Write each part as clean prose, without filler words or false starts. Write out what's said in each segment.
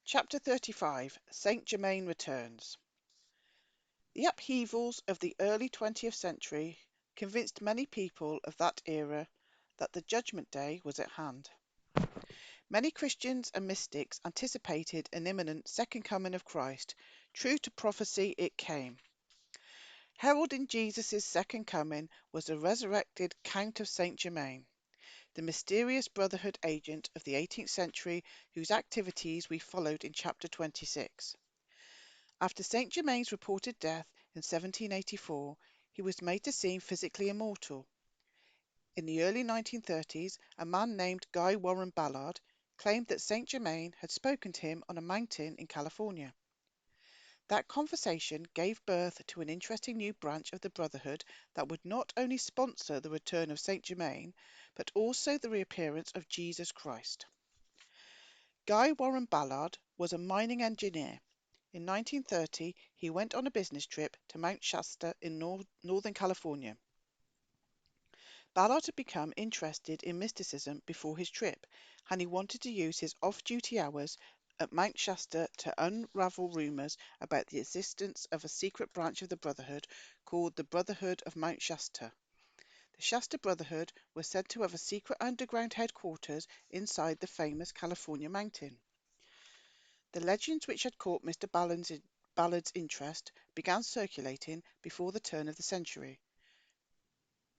Chapter 35 Saint Germain Returns. The upheavals of the early 20th century convinced many people of that era that the Judgment Day was at hand. Many Christians and mystics anticipated an imminent second coming of Christ. True to prophecy, it came. Heralding Jesus' second coming was the resurrected Count of Saint Germain, the mysterious Brotherhood agent of the 18th century whose activities we followed in chapter 26. After Saint Germain's reported death in 1784, he was made to seem physically immortal. In the early 1930s, a man named Guy Warren Ballard claimed that Saint Germain had spoken to him on a mountain in California. That conversation gave birth to an interesting new branch of the Brotherhood that would not only sponsor the return of Saint Germain, but also the reappearance of Jesus Christ. Guy Warren Ballard was a mining engineer. In 1930, he went on a business trip to Mount Shasta in Northern California. Ballard had become interested in mysticism before his trip, and he wanted to use his off-duty hours at Mount Shasta to unravel rumors about the existence of a secret branch of the Brotherhood called the Brotherhood of Mount Shasta. The Shasta Brotherhood was said to have a secret underground headquarters inside the famous California mountain. The legends which had caught Mr. Ballard's interest began circulating before the turn of the century.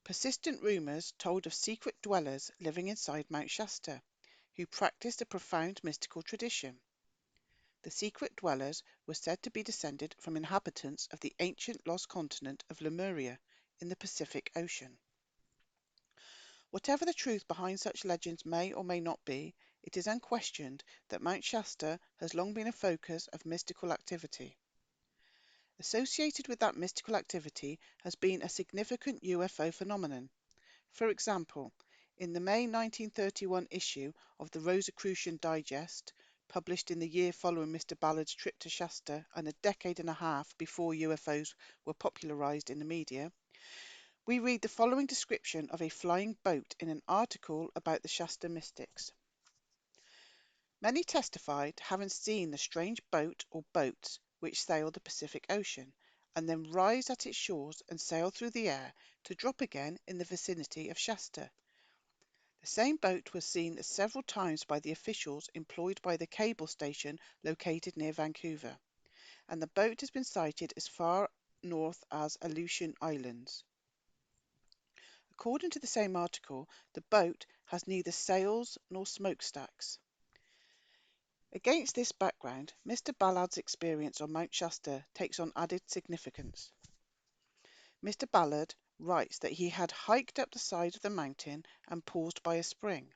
Persistent rumors told of secret dwellers living inside Mount Shasta, who practiced a profound mystical tradition. The secret dwellers were said to be descended from inhabitants of the ancient lost continent of Lemuria in the Pacific Ocean. Whatever the truth behind such legends may or may not be, it is unquestioned that Mount Shasta has long been a focus of mystical activity. Associated with that mystical activity has been a significant UFO phenomenon. For example, in the May 1931 issue of the Rosicrucian Digest, published in the year following Mr. Ballard's trip to Shasta and a decade and a half before UFOs were popularized in the media, we read the following description of a flying boat in an article about the Shasta mystics. Many testified having seen the strange boat or boats which sail the Pacific Ocean, and then rise at its shores and sail through the air to drop again in the vicinity of Shasta. The same boat was seen several times by the officials employed by the cable station located near Vancouver, and the boat has been sighted as far north as Aleutian Islands. According to the same article, the boat has neither sails nor smokestacks. Against this background, Mr. Ballard's experience on Mount Shasta takes on added significance. Mr. Ballard writes that he had hiked up the side of the mountain and paused by a spring.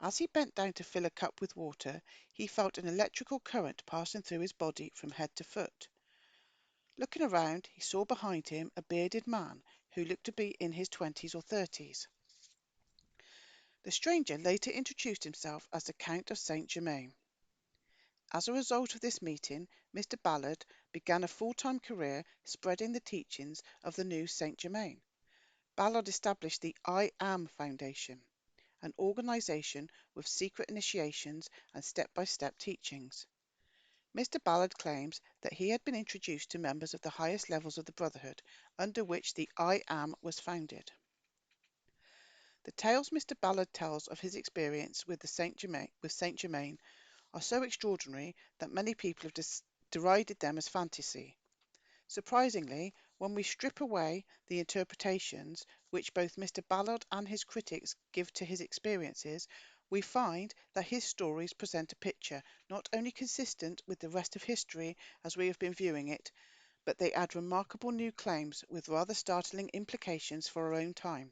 As he bent down to fill a cup with water, he felt an electrical current passing through his body from head to foot. Looking around, he saw behind him a bearded man who looked to be in his 20s or 30s. The stranger later introduced himself as the Count of Saint Germain. As a result of this meeting, Mr. Ballard began a full-time career spreading the teachings of the new Saint Germain. Ballard established the I Am Foundation, an organization with secret initiations and step-by-step teachings. Mr. Ballard claims that he had been introduced to members of the highest levels of the Brotherhood, under which the I Am was founded. The tales Mr. Ballard tells of his experience with Saint Germain are so extraordinary that many people have derided them as fantasy. Surprisingly, when we strip away the interpretations which both Mr. Ballard and his critics give to his experiences, we find that his stories present a picture not only consistent with the rest of history as we have been viewing it, but they add remarkable new claims with rather startling implications for our own time.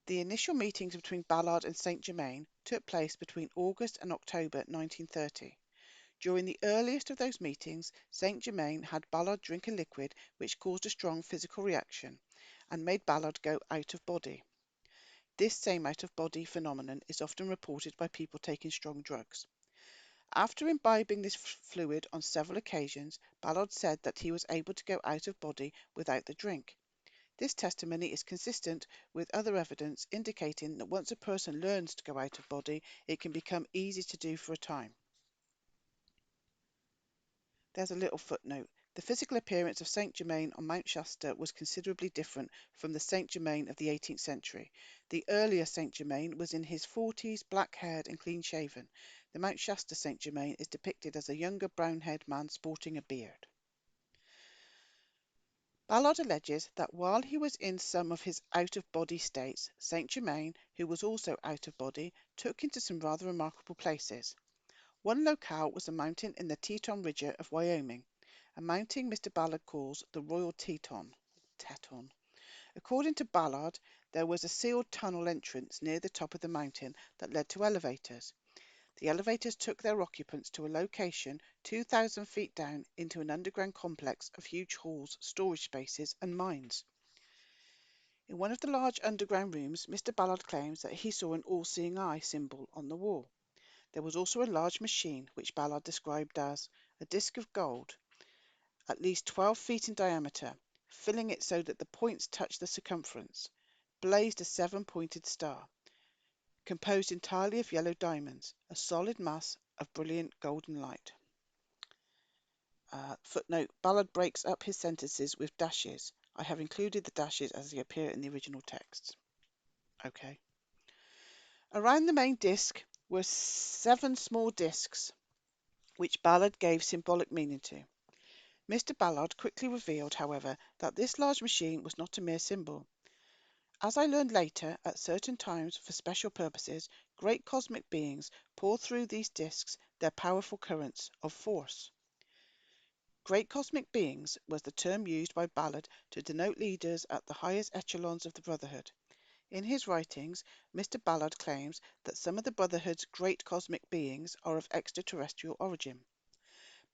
The initial meetings between Ballard and Saint Germain took place between August and October 1930. During the earliest of those meetings, Saint Germain had Ballard drink a liquid which caused a strong physical reaction and made Ballard go out of body. This same out of body phenomenon is often reported by people taking strong drugs. After imbibing this fluid on several occasions, Ballard said that he was able to go out of body without the drink. This testimony is consistent with other evidence indicating that once a person learns to go out of body, it can become easy to do for a time. There's a little footnote. The physical appearance of Saint Germain on Mount Shasta was considerably different from the Saint Germain of the 18th century. The earlier Saint Germain was in his 40s, black-haired and clean-shaven. The Mount Shasta Saint Germain is depicted as a younger brown-haired man sporting a beard. Ballard alleges that while he was in some of his out-of-body states, Saint Germain, who was also out of body, took him to some rather remarkable places. One locale was a mountain in the Teton Ridge of Wyoming, a mountain Mr. Ballard calls the Royal Teton. Teton. According to Ballard, there was a sealed tunnel entrance near the top of the mountain that led to elevators. The elevators took their occupants to a location 2,000 feet down into an underground complex of huge halls, storage spaces, and mines. In one of the large underground rooms, Mr. Ballard claims that he saw an all-seeing eye symbol on the wall. There was also a large machine, which Ballard described as a disc of gold, at least 12 feet in diameter, filling it so that the points touched the circumference, blazed a 7-pointed star, composed entirely of yellow diamonds, a solid mass of brilliant golden light. Footnote, Ballard breaks up his sentences with dashes. I have included the dashes as they appear in the original texts. Okay. Around the main disc were 7 small discs, which Ballard gave symbolic meaning to. Mr. Ballard quickly revealed, however, that this large machine was not a mere symbol. As I learned later, at certain times, for special purposes, great cosmic beings pour through these discs their powerful currents of force. Great cosmic beings was the term used by Ballard to denote leaders at the highest echelons of the Brotherhood. In his writings, Mr. Ballard claims that some of the Brotherhood's great cosmic beings are of extraterrestrial origin.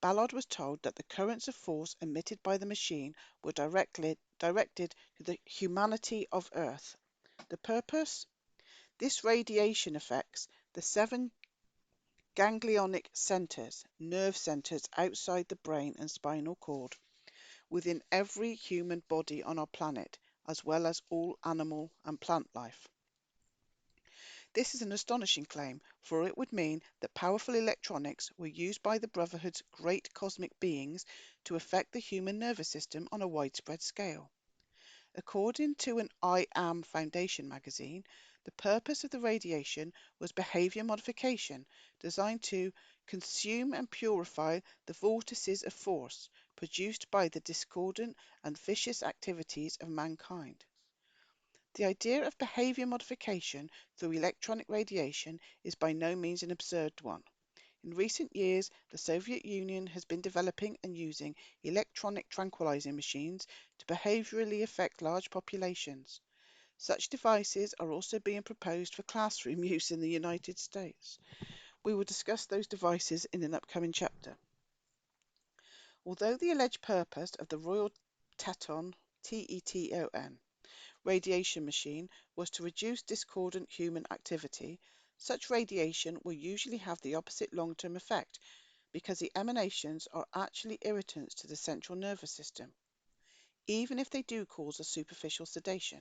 Ballard was told that the currents of force emitted by the machine were directed to the humanity of Earth. The purpose? This radiation affects the 7 ganglionic centers, nerve centers outside the brain and spinal cord, within every human body on our planet, as well as all animal and plant life. This is an astonishing claim, for it would mean that powerful electronics were used by the Brotherhood's great cosmic beings to affect the human nervous system on a widespread scale. According to an I Am Foundation magazine, the purpose of the radiation was behavior modification, designed to consume and purify the vortices of force produced by the discordant and vicious activities of mankind. The idea of behavior modification through electronic radiation is by no means an absurd one. In recent years, the Soviet Union has been developing and using electronic tranquilizing machines to behaviorally affect large populations. Such devices are also being proposed for classroom use in the United States. We will discuss those devices in an upcoming chapter. Although the alleged purpose of the Royal Teton, Teton, radiation machine was to reduce discordant human activity, such radiation will usually have the opposite long-term effect because the emanations are actually irritants to the central nervous system, even if they do cause a superficial sedation.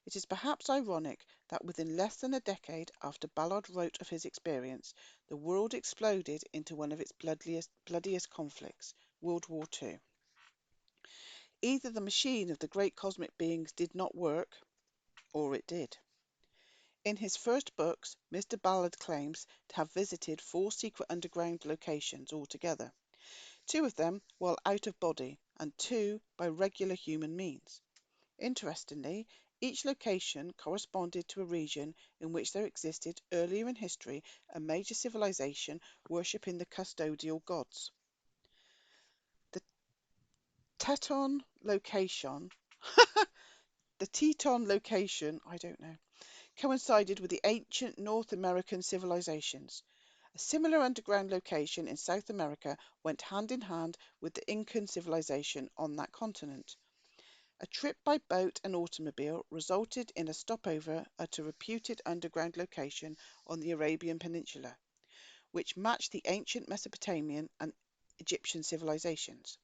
It is perhaps ironic that within less than a decade after Ballard wrote of his experience, the world exploded into one of its bloodiest conflicts, World War II. Either the machine of the great cosmic beings did not work, or it did. In his first books, Mr. Ballard claims to have visited 4 secret underground locations altogether, 2 of them while out of body and 2 by regular human means. Interestingly, each location corresponded to a region in which there existed earlier in history a major civilization worshipping the custodial gods. The Teton location, coincided with the ancient North American civilizations. A similar underground location in South America went hand in hand with the Incan civilization on that continent. A trip by boat and automobile resulted in a stopover at a reputed underground location on the Arabian Peninsula, which matched the ancient Mesopotamian and Egyptian civilizations.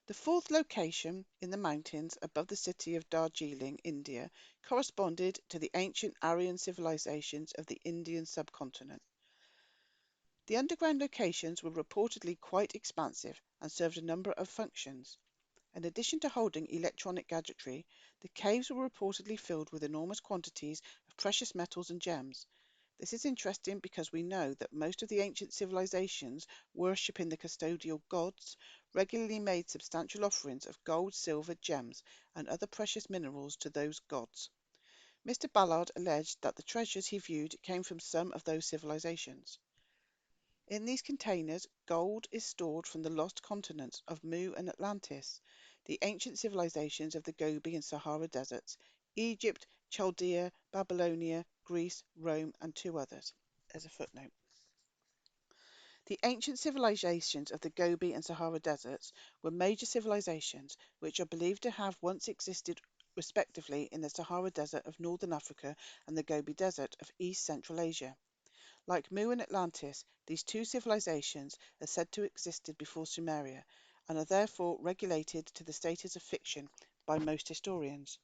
The 4th location, in the mountains above the city of Darjeeling, India, corresponded to the ancient Aryan civilizations of the Indian subcontinent. The underground locations were reportedly quite expansive and served a number of functions. In addition to holding electronic gadgetry, the caves were reportedly filled with enormous quantities of precious metals and gems. This is interesting because we know that most of the ancient civilizations worshipping the custodial gods regularly made substantial offerings of gold, silver, gems, and other precious minerals to those gods. Mr. Ballard alleged that the treasures he viewed came from some of those civilizations. In these containers, gold is stored from the lost continents of Mu and Atlantis, the ancient civilizations of the Gobi and Sahara deserts, Egypt, Chaldea, Babylonia, Greece, Rome, and two others. There's a footnote. The ancient civilizations of the Gobi and Sahara deserts were major civilizations which are believed to have once existed respectively in the Sahara Desert of northern Africa and the Gobi Desert of East Central Asia. Like Mu and Atlantis, these two civilizations are said to have existed before Sumeria, and are therefore regulated to the status of fiction by most historians.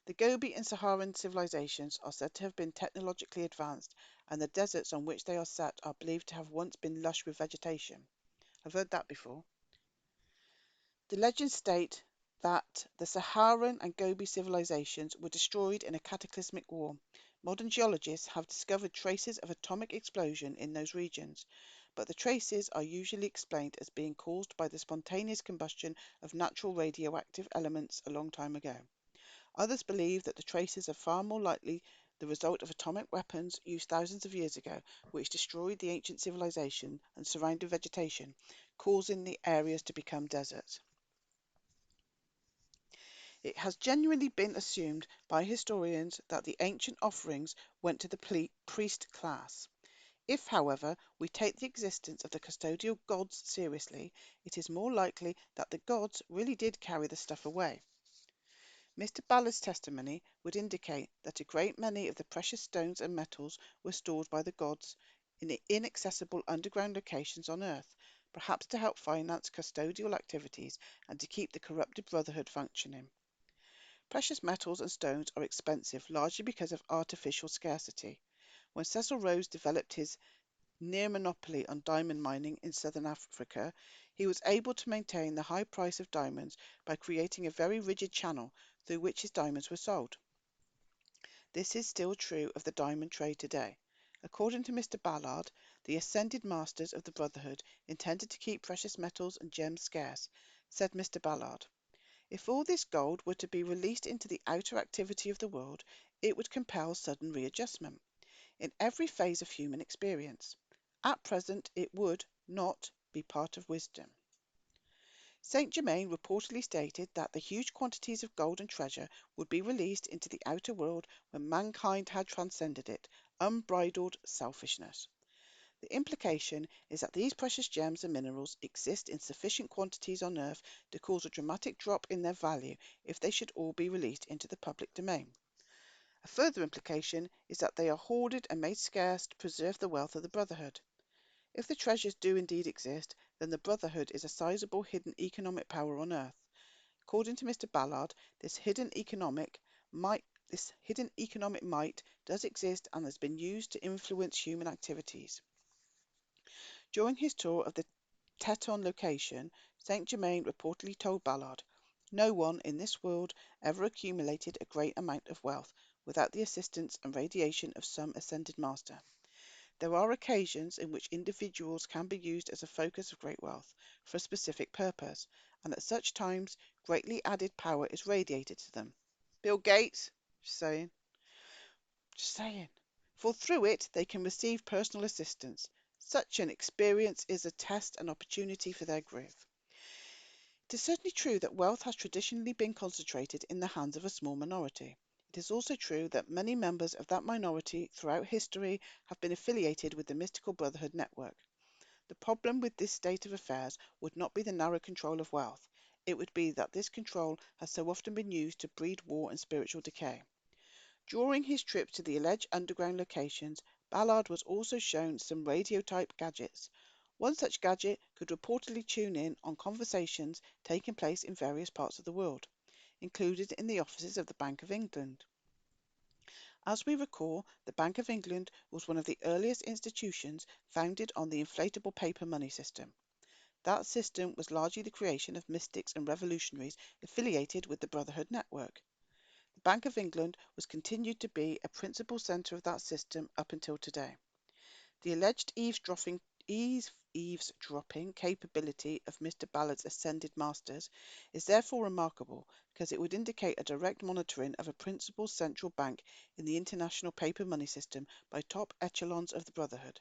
The Gobi and Saharan civilizations are said to have been technologically advanced, and the deserts on which they are set are believed to have once been lush with vegetation. I've heard that before. The legends state that the Saharan and Gobi civilizations were destroyed in a cataclysmic war. Modern geologists have discovered traces of atomic explosion in those regions, but the traces are usually explained as being caused by the spontaneous combustion of natural radioactive elements a long time ago. Others believe that the traces are far more likely the result of atomic weapons used thousands of years ago, which destroyed the ancient civilization and surrounding vegetation, causing the areas to become deserts. It has generally been assumed by historians that the ancient offerings went to the priest class. If, however, we take the existence of the custodial gods seriously, it is more likely that the gods really did carry the stuff away. Mr. Ballard's testimony would indicate that a great many of the precious stones and metals were stored by the gods in inaccessible underground locations on Earth, perhaps to help finance custodial activities and to keep the corrupted Brotherhood functioning. Precious metals and stones are expensive largely because of artificial scarcity. When Cecil Rhodes developed his near monopoly on diamond mining in southern Africa, he was able to maintain the high price of diamonds by creating a very rigid channel through which his diamonds were sold. This is still true of the diamond trade today. According to Mr. Ballard, the ascended masters of the Brotherhood intended to keep precious metals and gems scarce. Said Mr. Ballard, if all this gold were to be released into the outer activity of the world, it would compel sudden readjustment in every phase of human experience. At present, it would not be part of wisdom. Saint Germain reportedly stated that the huge quantities of gold and treasure would be released into the outer world when mankind had transcended it, unbridled selfishness. The implication is that these precious gems and minerals exist in sufficient quantities on Earth to cause a dramatic drop in their value if they should all be released into the public domain. A further implication is that they are hoarded and made scarce to preserve the wealth of the Brotherhood. If the treasures do indeed exist, then the Brotherhood is a sizable hidden economic power on Earth. According to Mr. Ballard, this hidden economic might does exist and has been used to influence human activities. During his tour of the Teton location, Saint Germain reportedly told Ballard, "No one in this world ever accumulated a great amount of wealth without the assistance and radiation of some ascended master. There are occasions in which individuals can be used as a focus of great wealth for a specific purpose, and at such times greatly added power is radiated to them." Bill Gates, just saying. For through it they can receive personal assistance. Such an experience is a test and opportunity for their growth. It is certainly true that wealth has traditionally been concentrated in the hands of a small minority. It is also true that many members of that minority throughout history have been affiliated with the mystical Brotherhood network. The problem with this state of affairs would not be the narrow control of wealth. It would be that this control has so often been used to breed war and spiritual decay. During his trip to the alleged underground locations, Ballard was also shown some radio-type gadgets. One such gadget could reportedly tune in on conversations taking place in various parts of the world, included in the offices of the Bank of England. As we recall, the Bank of England was one of the earliest institutions founded on the inflatable paper money system. That system was largely the creation of mystics and revolutionaries affiliated with the Brotherhood network. The Bank of England was continued to be a principal centre of that system up until today. The alleged eavesdropping capability of Mr. Ballard's ascended masters is therefore remarkable because it would indicate a direct monitoring of a principal central bank in the international paper money system by top echelons of the Brotherhood.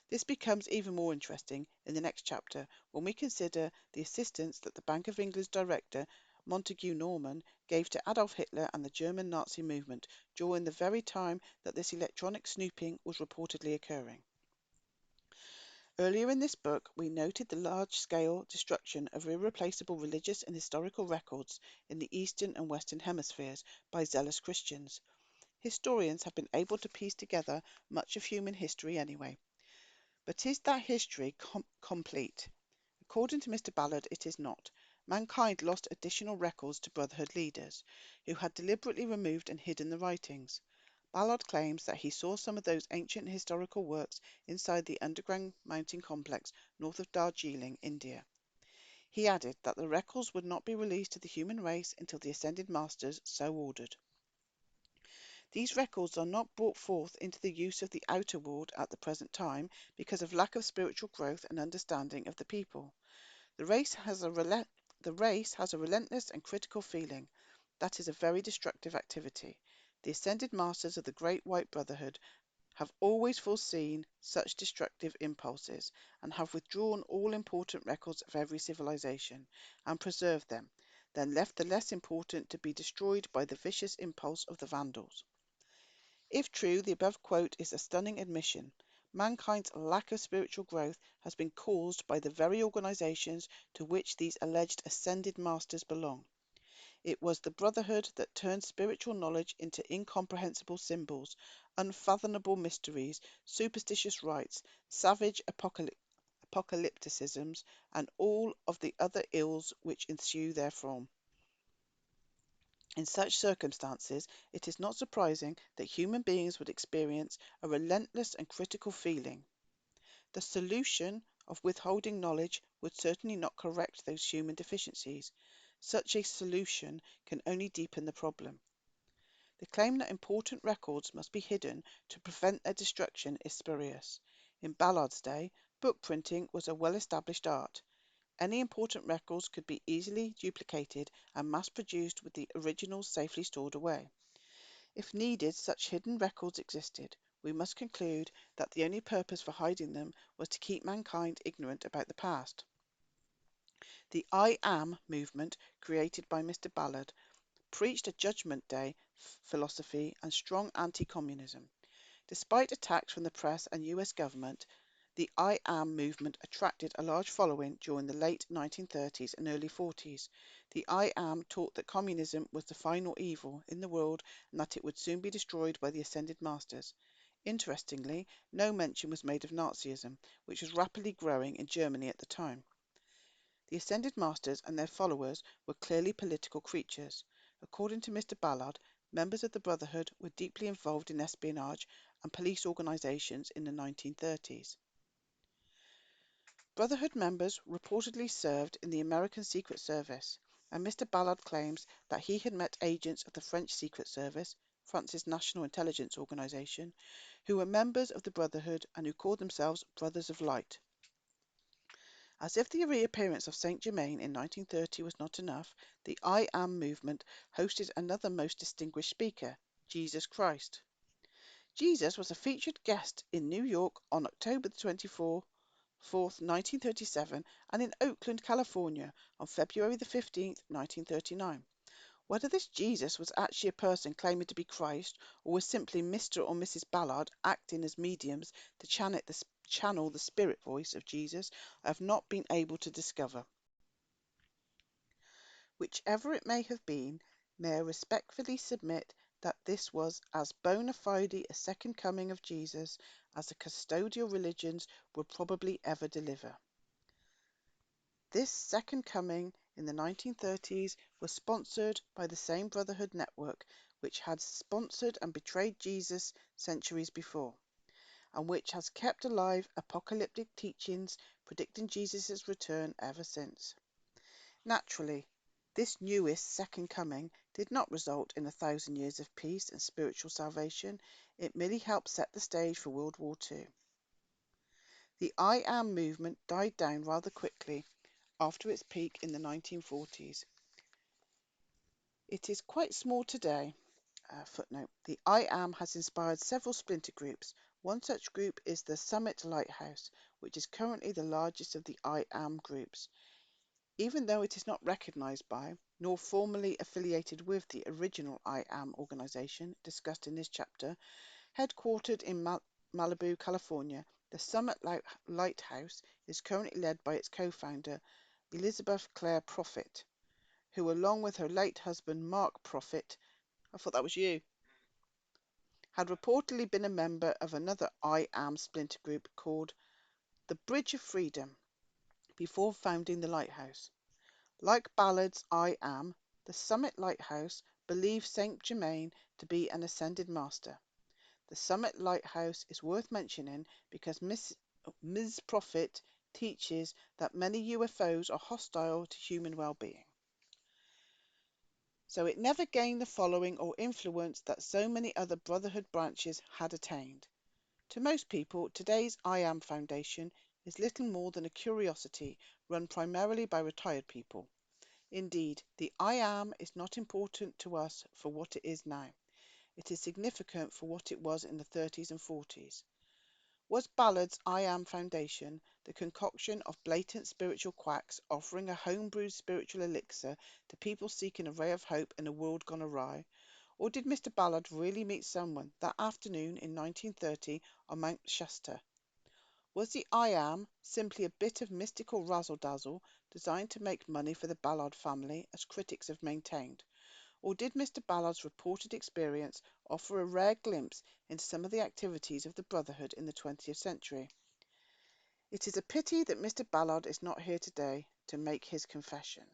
This becomes even more interesting in the next chapter when we consider the assistance that the Bank of England's director, Montague Norman, gave to Adolf Hitler and the German Nazi movement during the very time that this electronic snooping was reportedly occurring. Earlier in this book, we noted the large-scale destruction of irreplaceable religious and historical records in the Eastern and Western hemispheres by zealous Christians. Historians have been able to piece together much of human history anyway. But is that history complete? According to Mr. Ballard, it is not. Mankind lost additional records to Brotherhood leaders, who had deliberately removed and hidden the writings. Ballard claims that he saw some of those ancient historical works inside the underground mountain complex north of Darjeeling, India. He added that the records would not be released to the human race until the Ascended Masters so ordered. These records are not brought forth into the use of the outer world at the present time because of lack of spiritual growth and understanding of the people. The race has a relentless and critical feeling. That is a very destructive activity. The Ascended Masters of the Great White Brotherhood have always foreseen such destructive impulses and have withdrawn all important records of every civilization and preserved them, then left the less important to be destroyed by the vicious impulse of the Vandals. If true, the above quote is a stunning admission. Mankind's lack of spiritual growth has been caused by the very organizations to which these alleged ascended masters belong. It was the Brotherhood that turned spiritual knowledge into incomprehensible symbols, unfathomable mysteries, superstitious rites, savage apocalypticisms, and all of the other ills which ensue therefrom. In such circumstances, it is not surprising that human beings would experience a relentless and critical feeling. The solution of withholding knowledge would certainly not correct those human deficiencies. Such a solution can only deepen the problem. The claim that important records must be hidden to prevent their destruction is spurious. In Ballard's day, book printing was a well-established art. Any important records could be easily duplicated and mass-produced with the originals safely stored away. If needed, such hidden records existed. We must conclude that the only purpose for hiding them was to keep mankind ignorant about the past. The I Am movement, created by Mr. Ballard, preached a Judgment Day philosophy and strong anti-communism. Despite attacks from the press and US government, the I Am movement attracted a large following during the late 1930s and early 40s. The I Am taught that communism was the final evil in the world and that it would soon be destroyed by the Ascended Masters. Interestingly, no mention was made of Nazism, which was rapidly growing in Germany at the time. The Ascended Masters and their followers were clearly political creatures. According to Mr. Ballard, members of the Brotherhood were deeply involved in espionage and police organizations in the 1930s. Brotherhood members reportedly served in the American Secret Service, and Mr. Ballard claims that he had met agents of the French Secret Service, France's national intelligence organization, who were members of the Brotherhood and who called themselves Brothers of Light. As if the reappearance of Saint Germain in 1930 was not enough, the I Am movement hosted another most distinguished speaker, Jesus Christ. Jesus was a featured guest in New York on October 24, 1937, and in Oakland, California on February 15, 1939. Whether this Jesus was actually a person claiming to be Christ, or was simply Mr. or Mrs. Ballard acting as mediums to channel the spirit voice of Jesus, I have not been able to discover. Whichever it may have been, may I respectfully submit that this was as bona fide a second coming of Jesus as the custodial religions would probably ever deliver. This second coming in the 1930s was sponsored by the same Brotherhood network which had sponsored and betrayed Jesus centuries before, and which has kept alive apocalyptic teachings predicting Jesus' return ever since. Naturally, this newest second coming did not result in 1,000 years of peace and spiritual salvation. It merely helped set the stage for World War II. The I Am movement died down rather quickly after its peak in the 1940s. It is quite small today. Footnote: The I Am has inspired several splinter groups. One such group is the Summit Lighthouse, which is currently the largest of the I Am groups. Even though it is not recognized by, nor formally affiliated with the original I Am organization discussed in this chapter, headquartered in Malibu, California, the Summit Lighthouse is currently led by its co-founder, Elizabeth Clare Prophet, who, along with her late husband Mark Prophet, I thought that was you, had reportedly been a member of another I Am splinter group called the Bridge of Freedom before founding the lighthouse. Like Ballard's I Am, the Summit Lighthouse believes Saint Germain to be an ascended master. The Summit Lighthouse is worth mentioning because Ms. Prophet teaches that many UFOs are hostile to human well-being. So it never gained the following or influence that so many other Brotherhood branches had attained. To most people, today's I Am Foundation is little more than a curiosity run primarily by retired people. Indeed, the I Am is not important to us for what it is now. It is significant for what it was in the 30s and 40s. Was Ballard's I Am Foundation the concoction of blatant spiritual quacks offering a homebrewed spiritual elixir to people seeking a ray of hope in a world gone awry? Or did Mr. Ballard really meet someone that afternoon in 1930 on Mount Shasta? Was the I Am simply a bit of mystical razzle-dazzle designed to make money for the Ballard family, as critics have maintained? Or did Mr. Ballard's reported experience offer a rare glimpse into some of the activities of the Brotherhood in the 20th century? It is a pity that Mr. Ballard is not here today to make his confession.